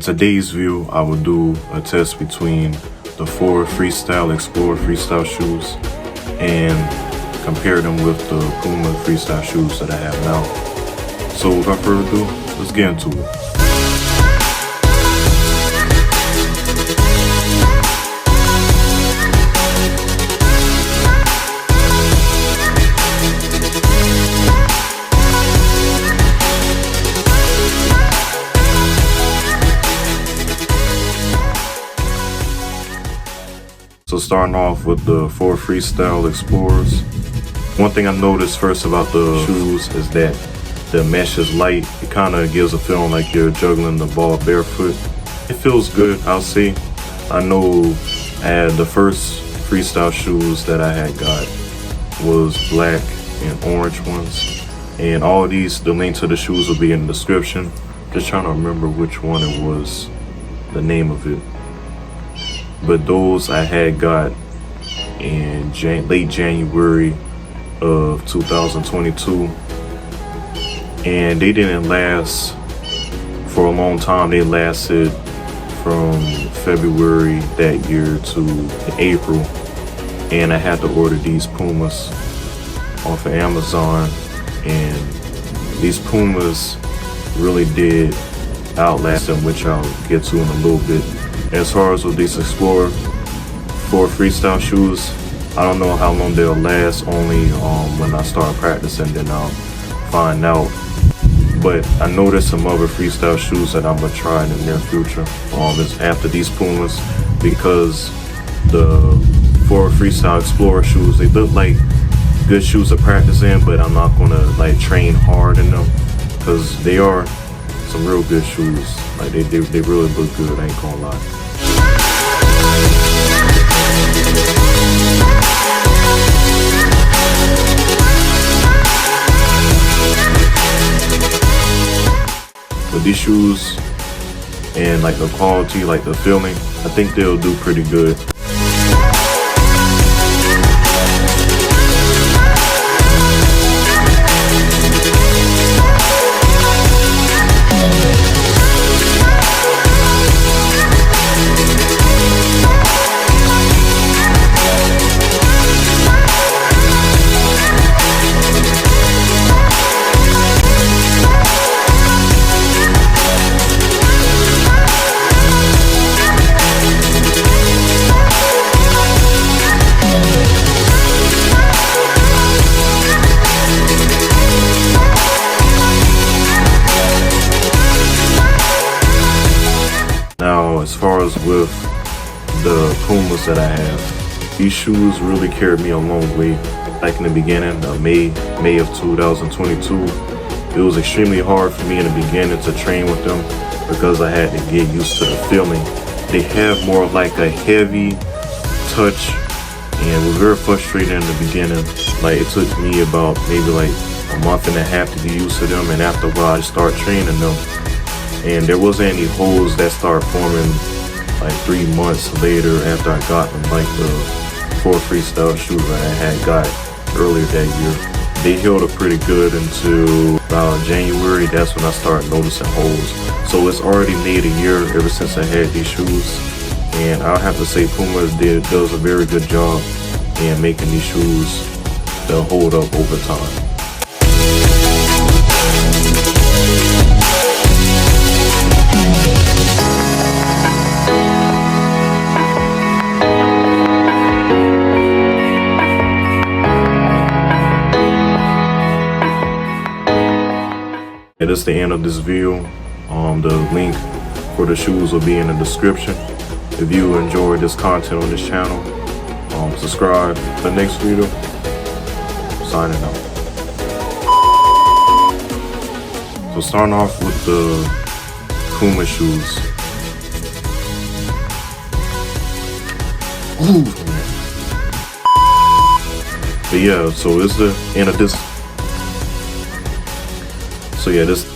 Today's view, I will do a test between the 4 Freestyle Explore freestyle shoes and compare them with the Puma freestyle shoes that I have now. So without further ado, let's get into it. So starting off with the 4 Freestyle Explorers, one thing I noticed first about the shoes is that the mesh is light. It kind of gives a feeling like you're juggling the ball barefoot. It feels good, I'll say. I know the first freestyle shoes that I had got was black and orange ones. And all of these, the link to the shoes will be in the description. Just trying to remember which one it was, the name of it. But those I had got in late January of 2022, and they didn't last for a long time. They lasted from February that year to April, and I had to order these Pumas off of Amazon, and these Pumas really did outlast them, which I'll get to in a little bit. As far as with these Explorer 4 freestyle shoes, I don't know how long they'll last, only when I start practicing, then I'll find out. But I know there's some other freestyle shoes that I'm gonna try in the near future is after these Pumas, because the 4 Freestyle Explorer shoes, they look like good shoes to practice in, but I'm not gonna like train hard in them, because they are some real good shoes. Like they really look good, I ain't gonna lie. But these shoes and like the quality, like the feeling, I think they'll do pretty good. Now, as far as with the Pumas that I have, these shoes really carried me a long way. Back in the beginning of May of 2022, it was extremely hard for me in the beginning to train with them because I had to get used to the feeling. They have more of like a heavy touch, and it was very frustrating in the beginning. Like it took me about maybe like a month and a half to get used to them, and after a while I started training them. And there wasn't any holes that started forming like 3 months later after I got them, like the 4 freestyle shoes that I had got earlier that year. They held up pretty good until about January. That's when I started noticing holes. So it's already made a year ever since I had these shoes. And I'll have to say Pumas does a very good job in making these shoes that hold up over time. That's the end of this video. The link for the shoes will be in the description. If you enjoyed this content on this channel, subscribe. The next video, signing out. So starting off with the Puma shoes. Ooh. But yeah, so it's the end of this. So yeah, this